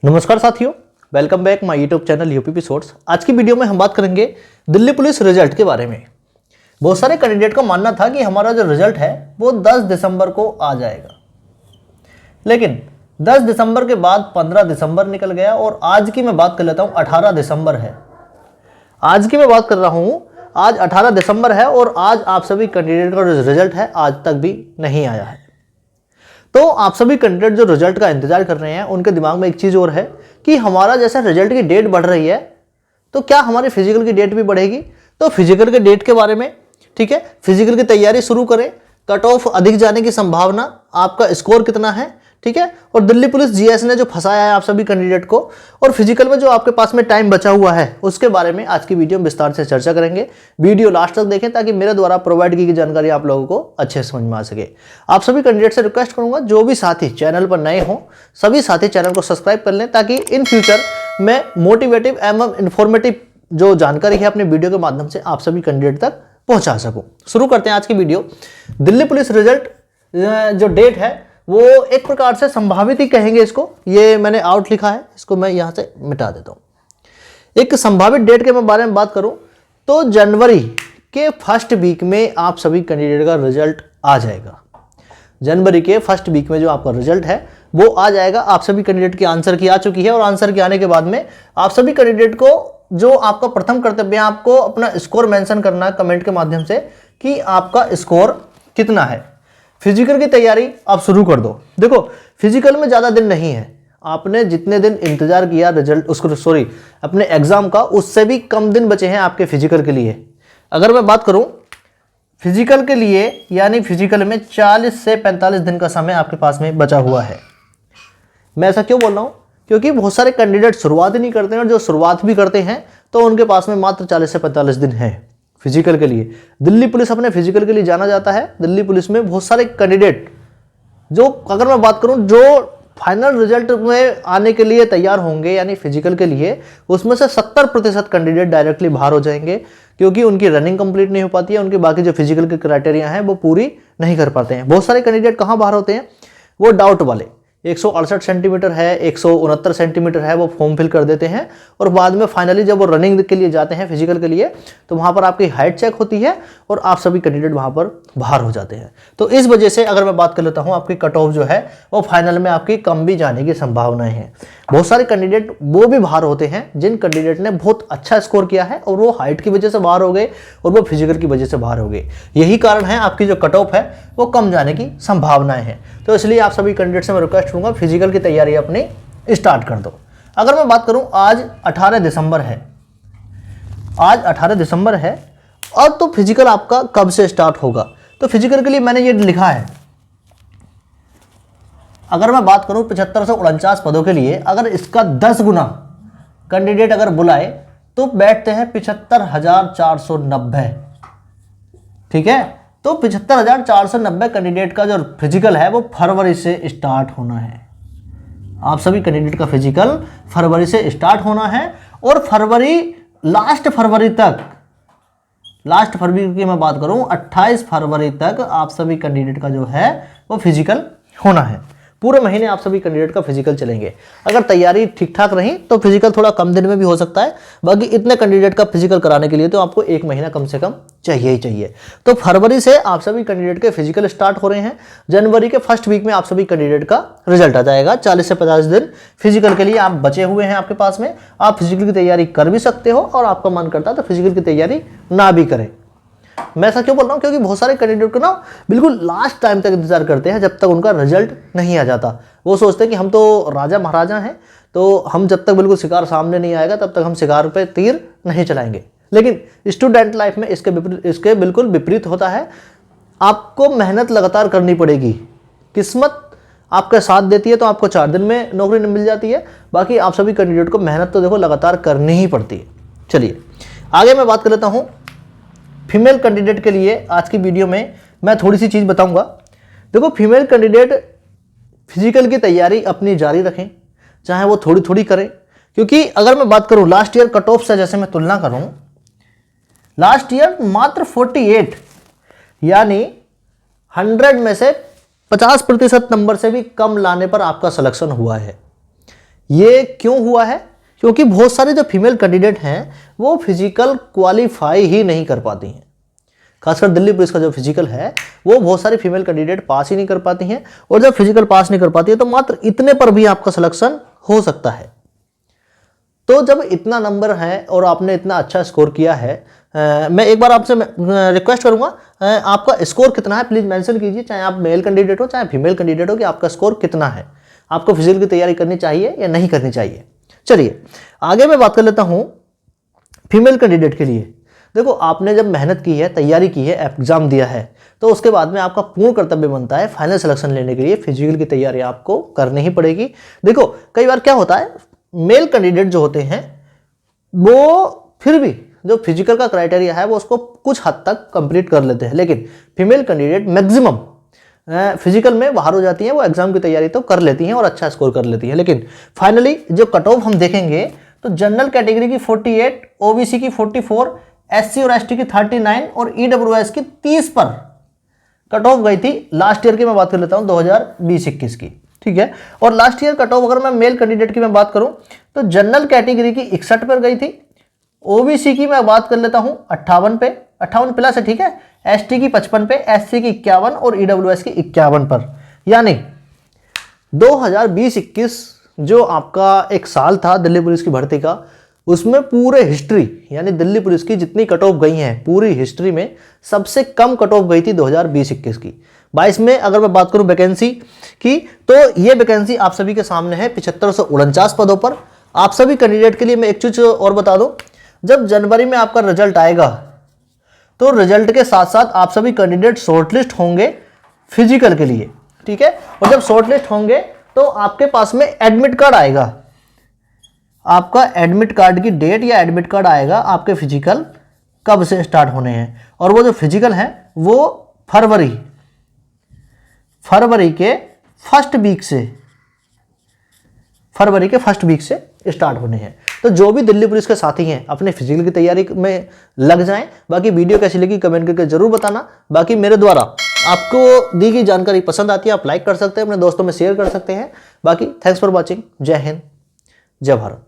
नमस्कार साथियों, welcome back my YouTube channel UPP source. आज की वीडियो में हम बात करेंगे दिल्ली पुलिस रिजल्ट के बारे में। बहुत सारे कैंडिडेट का मानना था कि हमारा जो रिजल्ट है वो 10 दिसंबर को आ जाएगा, लेकिन 10 दिसंबर के बाद 15 दिसंबर निकल गया और आज की मैं बात कर लेता हूँ 18 दिसंबर है। आज की मैं बात कर रहा हूँ, आज 18 दिसंबर है और आज आप सभी कैंडिडेट का जो रिजल्ट है आज तक भी नहीं आया है। तो आप सभी कैंडिडेट जो रिजल्ट का इंतजार कर रहे हैं उनके दिमाग में एक चीज़ और है कि हमारा जैसे रिजल्ट की डेट बढ़ रही है तो क्या हमारी फिजिकल की डेट भी बढ़ेगी। तो फिजिकल के डेट के बारे में, ठीक है, फिजिकल की तैयारी शुरू करें। कट ऑफ अधिक जाने की संभावना, आपका स्कोर कितना है, ठीक है, और दिल्ली पुलिस जीएस ने जो फंसाया है आप सभी कैंडिडेट को, और फिजिकल में जो आपके पास में टाइम बचा हुआ है उसके बारे में आज की वीडियो में विस्तार से चर्चा करेंगे। वीडियो लास्ट तक देखें ताकि मेरे द्वारा प्रोवाइड की गई जानकारी आप लोगों को अच्छे समझ में आ सके। आप सभी कैंडिडेट से रिक्वेस्ट करूंगा, जो भी साथी चैनल पर नए हों सभी साथी चैनल को सब्सक्राइब कर लें ताकि इन फ्यूचर मैं मोटिवेटिव एवं इन्फॉर्मेटिव जो जानकारी है अपने वीडियो के माध्यम से आप सभी कैंडिडेट तक पहुंचा सकूं। शुरू करते हैं आज की वीडियो। दिल्ली पुलिस रिजल्ट जो डेट है वो एक प्रकार से संभावित ही कहेंगे इसको, ये मैंने आउट लिखा है, इसको मैं यहाँ से मिटा देता हूँ। एक संभावित डेट के बारे में बात करूँ तो जनवरी के फर्स्ट वीक में आप सभी कैंडिडेट का रिजल्ट आ जाएगा। जनवरी के फर्स्ट वीक में जो आपका रिजल्ट है वो आ जाएगा। आप सभी कैंडिडेट की आंसर की आ चुकी है और आंसर के आने के बाद में आप सभी कैंडिडेट को जो आपका प्रथम कर्तव्य है आपको अपना स्कोर मेंशन करना है कमेंट के माध्यम से कि आपका स्कोर कितना है। फिजिकल की तैयारी आप शुरू कर दो। देखो फिजिकल में ज़्यादा दिन नहीं है, आपने जितने दिन इंतजार किया रिजल्ट उसको अपने एग्जाम का उससे भी कम दिन बचे हैं आपके फिजिकल के लिए। अगर मैं बात करूं फिजिकल के लिए, यानी फिजिकल में 40 से 45 दिन का समय आपके पास में बचा हुआ है। मैं ऐसा क्यों बोल रहा हूं, क्योंकि बहुत सारे कैंडिडेट शुरुआत ही नहीं करते हैं और जो शुरुआत भी करते हैं तो उनके पास में मात्र 40 से 45 दिन है फिजिकल के लिए। दिल्ली पुलिस अपने फिजिकल के लिए जाना जाता है। दिल्ली पुलिस में बहुत सारे कैंडिडेट जो, अगर मैं बात करूं, जो फाइनल रिजल्ट में आने के लिए तैयार होंगे यानी फिजिकल के लिए, उसमें से 70% कैंडिडेट डायरेक्टली बाहर हो जाएंगे क्योंकि उनकी रनिंग कंप्लीट नहीं हो पाती है, उनके बाकी जो फिजिकल के क्राइटेरिया हैं वो पूरी नहीं कर पाते हैं। बहुत सारे कैंडिडेट कहाँ बाहर होते हैं, वो डाउट वाले 168 सेंटीमीटर है, 169 सेंटीमीटर है, वो फॉर्म फिल कर देते हैं और बाद में फाइनली जब वो रनिंग के लिए जाते हैं फिजिकल के लिए तो वहाँ पर आपकी हाइट चेक होती है और आप सभी कैंडिडेट वहाँ पर बाहर हो जाते हैं। तो इस वजह से अगर मैं बात कर लेता हूँ आपकी कट ऑफ जो है वो फाइनल में आपकी कम भी जाने की संभावनाएं हैं। बहुत सारे कैंडिडेट वो भी बाहर होते हैं जिन कैंडिडेट ने बहुत अच्छा स्कोर किया है और वो हाइट की वजह से बाहर हो गए और वो फिजिकल की वजह से बाहर हो गए। यही कारण है आपकी जो कट ऑफ है वो कम जाने की संभावनाएं हैं। तो इसलिए आप सभी कैंडिडेट से मैं रिक्वेस्ट करूंगा फिजिकल की तैयारी अपनी स्टार्ट कर दो। अगर मैं बात करूं आज 18 दिसंबर है, आज 18 दिसंबर है और तो फिजिकल आपका कब से स्टार्ट होगा, तो फिजिकल के लिए मैंने ये लिखा है। अगर मैं बात करूं 75 से 49 पदों के लिए अगर इसका 10 गुना कैंडिडेट अगर बुलाए तो बैठते हैं 75,490, ठीक है। तो 75,490 कैंडिडेट का जो फिजिकल है वो फरवरी से स्टार्ट होना है। आप सभी कैंडिडेट का फिजिकल फरवरी से स्टार्ट होना है और लास्ट फरवरी की मैं बात करूं 28 फरवरी तक आप सभी कैंडिडेट का जो है वो फिजिकल होना है। पूरे महीने आप सभी कैंडिडेट का फिजिकल चलेंगे। अगर तैयारी ठीक ठाक रही तो फिजिकल थोड़ा कम दिन में भी हो सकता है, बाकी इतने कैंडिडेट का फिजिकल कराने के लिए तो आपको 1 महीना कम से कम चाहिए ही चाहिए। तो फरवरी से आप सभी कैंडिडेट के फिजिकल स्टार्ट हो रहे हैं। जनवरी के फर्स्ट वीक में आप सभी कैंडिडेट का रिजल्ट आ जाएगा। 40 से 50 दिन फिजिकल के लिए आप बचे हुए हैं आपके पास में। आप फिजिकल की तैयारी कर भी सकते हो और आपका मन करता है तो फिजिकल की तैयारी ना भी करें। मैं ऐसा क्यों बोल रहा हूँ, क्योंकि बहुत सारे कैंडिडेट को ना बिल्कुल लास्ट टाइम तक इंतजार करते हैं जब तक उनका रिजल्ट नहीं आ जाता। वो सोचते हैं कि हम तो राजा महाराजा हैं, तो हम जब तक बिल्कुल शिकार सामने नहीं आएगा तब तक हम शिकार पे तीर नहीं चलाएंगे। लेकिन स्टूडेंट लाइफ में इसके बिल्कुल विपरीत होता है। आपको मेहनत लगातार करनी पड़ेगी। किस्मत आपका साथ देती है तो आपको 4 दिन में नौकरी मिल जाती है, बाकी आप सभी कैंडिडेट को मेहनत तो देखो लगातार करनी ही पड़ती है। चलिए आगे मैं बात कर लेता हूँ फीमेल कैंडिडेट के लिए। आज की वीडियो में मैं थोड़ी सी चीज़ बताऊंगा। देखो फीमेल कैंडिडेट फिजिकल की तैयारी अपनी जारी रखें, चाहे वो थोड़ी थोड़ी करें, क्योंकि अगर मैं बात करूं लास्ट ईयर कट ऑफ से जैसे मैं तुलना करूं, लास्ट ईयर मात्र 48 यानी 100 में से 50% नंबर से भी कम लाने पर आपका सिलेक्शन हुआ है। ये क्यों हुआ है? क्योंकि बहुत सारे जो फीमेल कैंडिडेट हैं वो फिजिकल क्वालिफाई ही नहीं कर पाती हैं। खासकर दिल्ली पुलिस का जो फिजिकल है वो बहुत सारी फीमेल कैंडिडेट पास ही नहीं कर पाती हैं, और जब फिजिकल पास नहीं कर पाती है तो मात्र इतने पर भी आपका सिलेक्शन हो सकता है। तो जब इतना नंबर है और आपने इतना अच्छा स्कोर किया है, मैं एक बार आपसे रिक्वेस्ट करूंगा, आपका स्कोर कितना है प्लीज़ मेंशन कीजिए, चाहे आप मेल कैंडिडेट हो चाहे फीमेल कैंडिडेट हो, कि आपका स्कोर कितना है, आपको फिजिकल की तैयारी करनी चाहिए या नहीं करनी चाहिए। चलिए आगे मैं बात कर लेता हूं फीमेल कैंडिडेट के लिए। देखो, आपने जब मेहनत की है, तैयारी की है, एग्जाम दिया है, तो उसके बाद में आपका पूर्ण कर्तव्य बनता है फाइनल सिलेक्शन लेने के लिए फिजिकल की तैयारी आपको करनी ही पड़ेगी। देखो, कई बार क्या होता है, मेल कैंडिडेट जो होते हैं वो फिर भी जो फिजिकल का क्राइटेरिया है वो उसको कुछ हद तक कंप्लीट कर लेते हैं, लेकिन फीमेल कैंडिडेट मैक्सिमम फिजिकल में बाहर हो जाती हैं, वो एग्जाम की तैयारी तो कर लेती हैं और अच्छा स्कोर कर लेती हैं, लेकिन फाइनली जो कट ऑफ हम देखेंगे तो जनरल कैटेगरी की 48, ओबीसी की 44, एससी और एसटी की 39 और ईडब्ल्यूएस की 30 पर कट ऑफ गई थी लास्ट ईयर की। मैं बात कर लेता हूं 2020-21 की, ठीक है। और लास्ट ईयर कट ऑफ अगर मैं मेल कैंडिडेट की मैं बात करूं तो जनरल कैटेगरी की 61 पर गई थी, ओबीसी की मैं बात कर लेता हूं 58 पे, 58 प्लस है, ठीक है, एसटी की 55 पे, एससी की 51 और ईडब्ल्यूएस की 51 पर। यानी 2020-21 जो आपका एक साल था दिल्ली पुलिस की भर्ती का, उसमें पूरे हिस्ट्री यानी दिल्ली पुलिस की जितनी कट ऑफ गई हैं पूरी हिस्ट्री में सबसे कम कट ऑफ गई थी 2020-21 की। 22 में अगर मैं बात करूं वैकेंसी की, तो ये वैकेंसी आप सभी के सामने है 7549 पदों पर। आप सभी कैंडिडेट के लिए मैं एक चीज और बता दूं, जब जनवरी में आपका रिजल्ट आएगा तो रिजल्ट के साथ साथ आप सभी कैंडिडेट शॉर्टलिस्ट होंगे फिजिकल के लिए, ठीक है। और जब शॉर्टलिस्ट होंगे तो आपके पास में एडमिट कार्ड आएगा, आपका एडमिट कार्ड की डेट या एडमिट कार्ड आएगा आपके फिजिकल कब से स्टार्ट होने हैं, और वो जो फिजिकल है वो फरवरी के फर्स्ट वीक से स्टार्ट होने हैं। तो जो भी दिल्ली पुलिस के साथी हैं अपने फिजिकल की तैयारी में लग जाएं। बाकी वीडियो कैसी लगी कमेंट करके जरूर बताना। बाकी मेरे द्वारा आपको दी गई जानकारी पसंद आती है, आप लाइक कर सकते हैं, अपने दोस्तों में शेयर कर सकते हैं। बाकी थैंक्स फॉर वॉचिंग। जय हिंद, जय भारत।